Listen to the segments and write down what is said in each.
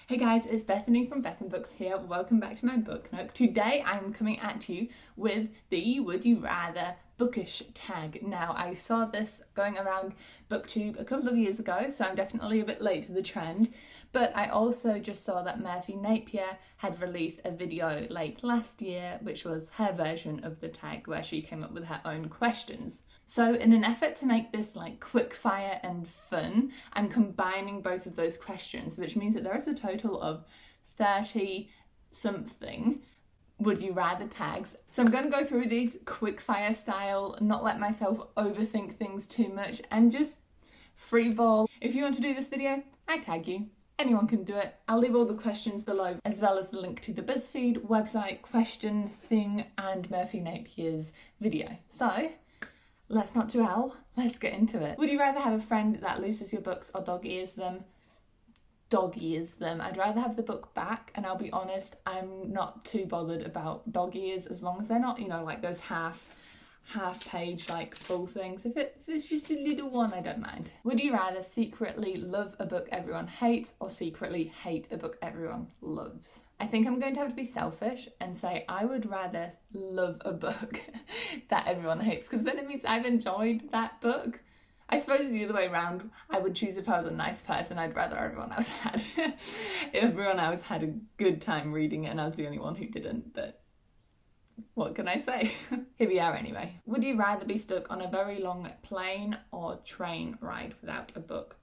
Hey guys, it's Bethany from Bethan Books here. Welcome back to my book nook. Today I'm coming at you with the Would You Rather Bookish tag. Now, I saw this going around BookTube a couple of years ago, so I'm definitely a bit late to the trend. But I also just saw that Murphy Napier had released a video late last year, which was her version of the tag where she came up with her own questions. So in an effort to make this like quick fire and fun, I'm combining both of those questions, which means that there is a total of 30 something would you rather tags. So I'm going to go through these quick fire style, not let myself overthink things too much and just freeball. If you want to do this video, I tag you. Anyone can do it. I'll leave all the questions below, as well as the link to the BuzzFeed website question thing and Murphy Napier's video. So let's not dwell, let's get into it. Would you rather have a friend that loses your books or dog ears them? Dog ears them. I'd rather have the book back, and I'll be honest, I'm not too bothered about dog ears as long as they're not, you know, like those half page like full things. If it's just a little one, I don't mind. Would you rather secretly love a book everyone hates or secretly hate a book everyone loves? I think I'm going to have to be selfish and say I would rather love a book that everyone hates, because then it means I've enjoyed that book. I suppose the other way around, I would choose if I was a nice person, I'd rather everyone else had. Everyone else had a good time reading it and I was the only one who didn't, but what can I say? Here we are anyway. Would you rather be stuck on a very long plane or train ride without a book?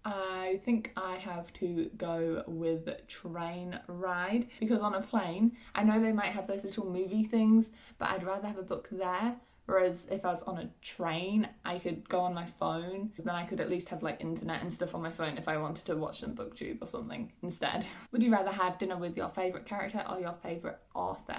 I think I have to go with train ride, because on a plane, I know they might have those little movie things, but I'd rather have a book there. Whereas if I was on a train, I could go on my phone, then I could at least have like internet and stuff on my phone if I wanted to watch some BookTube or something instead. Would you rather have dinner with your favourite character or your favourite author?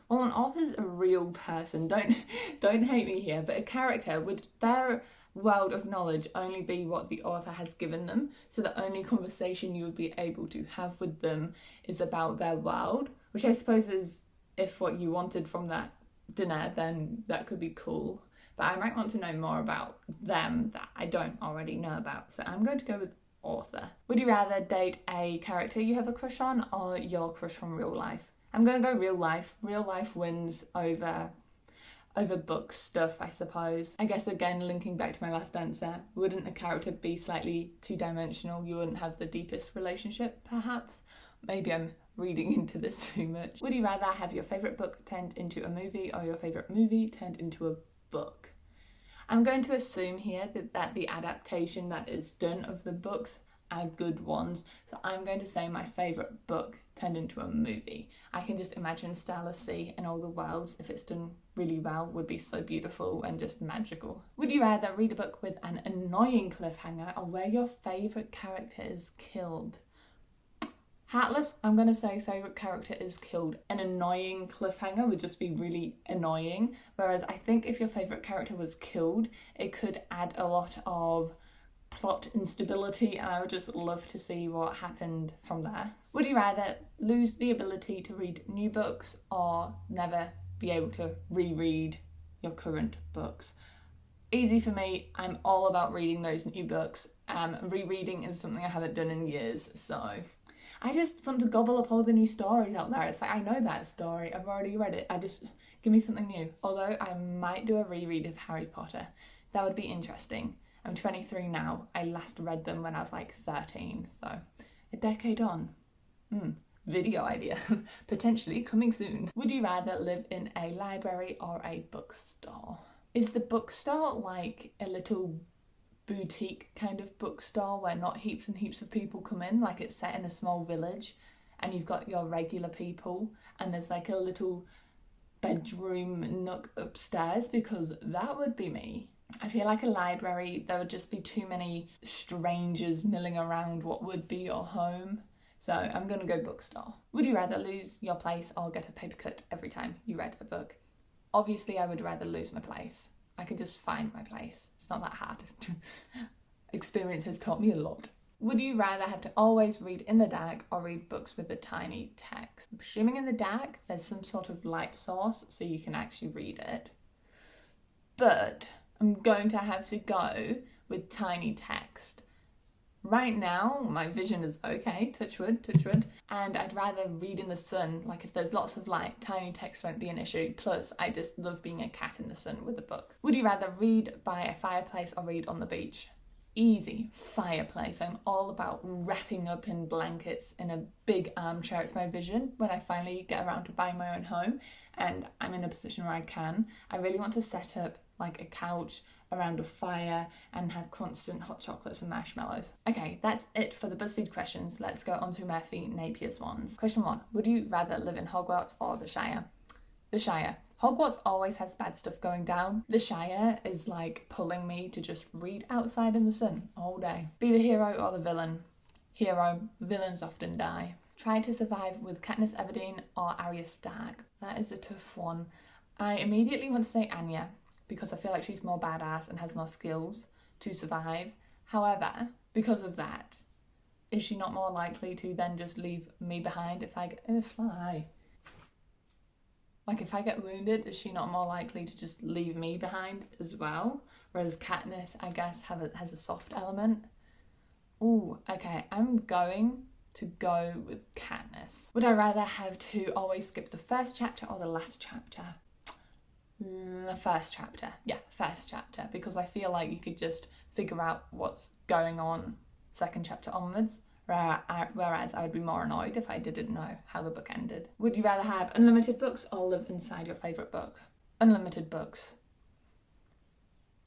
Well, an author's a real person, don't hate me here, but a character, would their world of knowledge only be what the author has given them? So the only conversation you would be able to have with them is about their world, which I suppose is, if what you wanted from that dinner, then that could be cool. But I might want to know more about them that I don't already know about. So I'm going to go with author. Would you rather date a character you have a crush on or your crush from real life? I'm going to go real life. Real life wins over book stuff, I suppose. I guess again, linking back to my last answer, wouldn't a character be slightly two-dimensional? You wouldn't have the deepest relationship, perhaps? Maybe I'm reading into this too much. Would you rather have your favourite book turned into a movie or your favourite movie turned into a book? I'm going to assume here that the adaptation that is done of the books are good ones. So I'm going to say my favourite book turned into a movie. I can just imagine Starless Sea and all the worlds, if it's done really well, would be so beautiful and just magical. Would you rather read a book with an annoying cliffhanger or where your favourite character is killed? Heartless, I'm going to say favourite character is killed. An annoying cliffhanger would just be really annoying, whereas I think if your favourite character was killed, it could add a lot of plot instability, and I would just love to see what happened from there. Would you rather lose the ability to read new books or never be able to reread your current books? Easy for me, I'm all about reading those new books. Rereading is something I haven't done in years, so I just want to gobble up all the new stories out there. It's like, I know that story, I've already read it, give me something new. Although I might do a reread of Harry Potter. That would be interesting. I'm 23 now. I last read them when I was like 13, so a decade on. Video idea, potentially coming soon. Would you rather live in a library or a bookstore? Is the bookstore like a little boutique kind of bookstore where not heaps and heaps of people come in, like it's set in a small village and you've got your regular people and there's like a little bedroom nook upstairs? Because that would be me. I feel like a library, there would just be too many strangers milling around what would be your home. So I'm going to go bookstore. Would you rather lose your place or get a paper cut every time you read a book? Obviously, I would rather lose my place. I can just find my place. It's not that hard. Experience has taught me a lot. Would you rather have to always read in the dark or read books with a tiny text? I'm presuming in the dark there's some sort of light source so you can actually read it. But I'm going to have to go with tiny text. Right now, my vision is okay, touch wood, touch wood. And I'd rather read in the sun, like if there's lots of light, tiny text won't be an issue. Plus, I just love being a cat in the sun with a book. Would you rather read by a fireplace or read on the beach? Easy, fireplace. I'm all about wrapping up in blankets in a big armchair. It's my vision when I finally get around to buying my own home and I'm in a position where I can. I really want to set up like a couch around a fire and have constant hot chocolates and marshmallows. Okay, that's it for the BuzzFeed questions. Let's go on to Murphy Napier's ones. Question 1. Would you rather live in Hogwarts or the Shire? The Shire. Hogwarts always has bad stuff going down. The Shire is like pulling me to just read outside in the sun all day. Be the hero or the villain? Hero. Villains often die. Try to survive with Katniss Everdeen or Arya Stark? That is a tough one. I immediately want to say Anya, because I feel like she's more badass and has more skills to survive. However, because of that, is she not more likely to then just leave me behind if I get fly? Like if I get wounded, is she not more likely to just leave me behind as well? Whereas Katniss, I guess, has a soft element. Ooh, okay, I'm going to go with Katniss. Would I rather have to always skip the first chapter or the last chapter? The first chapter. Yeah, first chapter. Because I feel like you could just figure out what's going on second chapter onwards. Whereas I would be more annoyed if I didn't know how the book ended. Would you rather have unlimited books or live inside your favourite book? Unlimited books.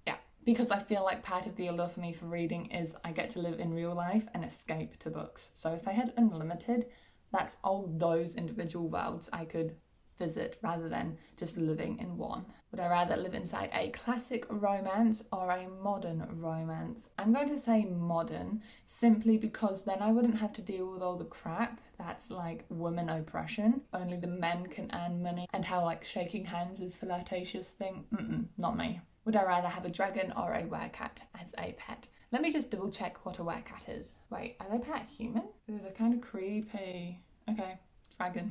Yeah, because I feel like part of the allure for me for reading is I get to live in real life and escape to books. So if I had unlimited, that's all those individual worlds I could visit rather than just living in one. Would I rather live inside a classic romance or a modern romance? I'm going to say modern simply because then I wouldn't have to deal with all the crap that's like women oppression. Only the men can earn money and how like shaking hands is flirtatious thing. Not me. Would I rather have a dragon or a werecat as a pet? Let me just double check what a werecat is. Wait, are they pet human? Ooh, they're kind of creepy. Okay, dragon.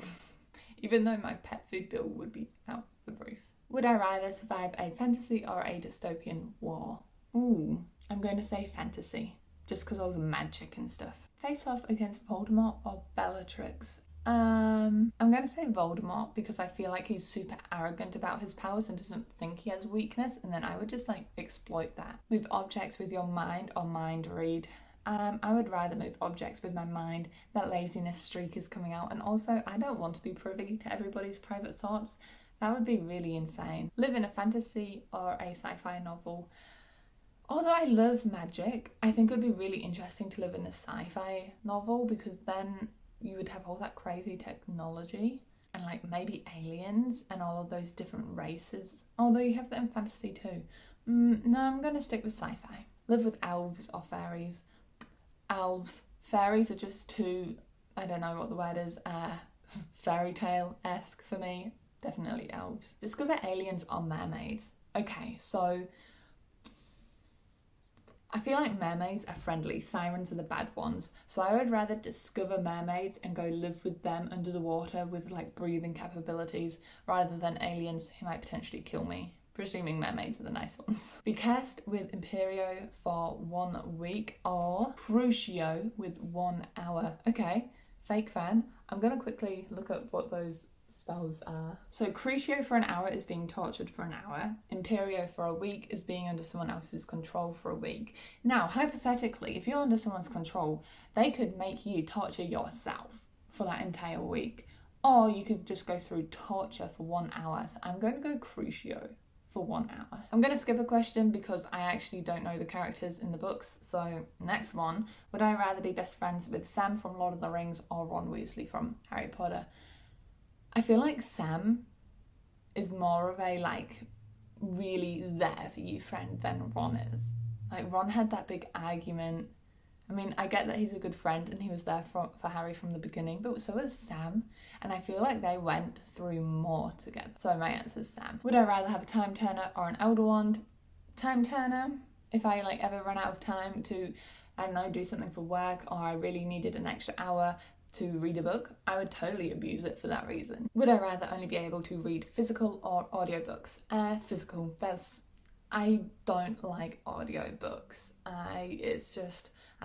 Even though my pet food bill would be out the roof. Would I rather survive a fantasy or a dystopian war? Ooh, I'm going to say fantasy, just because all the magic and stuff. Face off against Voldemort or Bellatrix? I'm going to say Voldemort because I feel like he's super arrogant about his powers and doesn't think he has weakness, and then I would just like exploit that. Move objects with your mind or mind read? I would rather move objects with my mind. That laziness streak is coming out, and also I don't want to be privy to everybody's private thoughts. That would be really insane. Live in a fantasy or a sci-fi novel? Although I love magic, I think it would be really interesting to live in a sci-fi novel because then you would have all that crazy technology and like maybe aliens and all of those different races. Although you have that in fantasy too. No, I'm going to stick with sci-fi. Live with elves or fairies? Elves. Fairies are just too, I don't know what the word is, fairy tale-esque for me. Definitely elves. Discover aliens or mermaids? Okay, so I feel like mermaids are friendly, sirens are the bad ones. So I would rather discover mermaids and go live with them under the water with like breathing capabilities rather than aliens who might potentially kill me. Presuming mermaids are the nice ones. Be cast with Imperio for 1 week or Crucio with 1 hour. Okay, fake fan. I'm gonna quickly look up what those spells are. So Crucio for an hour is being tortured for an hour. Imperio for a week is being under someone else's control for a week. Now, hypothetically, if you're under someone's control, they could make you torture yourself for that entire week. Or you could just go through torture for 1 hour. So I'm going to go Crucio for 1 hour. I'm going to skip a question because I actually don't know the characters in the books. So next one, would I rather be best friends with Sam from Lord of the Rings or Ron Weasley from Harry Potter? I feel like Sam is more of a like really there for you friend than Ron is. Like Ron had that big argument. I mean, I get that he's a good friend and he was there for Harry from the beginning, but so was Sam. And I feel like they went through more together. So my answer is Sam. Would I rather have a time turner or an elder wand? Time turner. If I like ever run out of time to, I don't know, do something for work or I really needed an extra hour to read a book, I would totally abuse it for that reason. Would I rather only be able to read physical or audiobooks? I don't like audiobooks.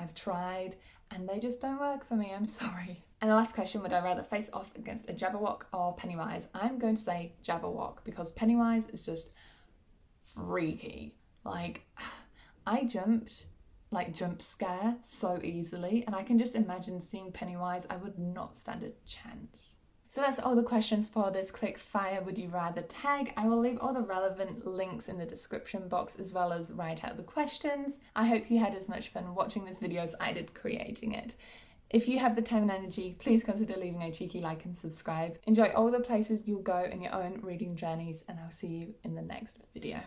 I've tried, and they just don't work for me. I'm sorry. And the last question, would I rather face off against a Jabberwock or Pennywise? I'm going to say Jabberwock, because Pennywise is just freaky. Like, I jump scare so easily, and I can just imagine seeing Pennywise. I would not stand a chance. So that's all the questions for this quick fire would you rather tag. I will leave all the relevant links in the description box, as well as write out the questions. I hope you had as much fun watching this video as I did creating it. If you have the time and energy, please consider leaving a cheeky like and subscribe. Enjoy all the places you'll go in your own reading journeys, and I'll see you in the next video.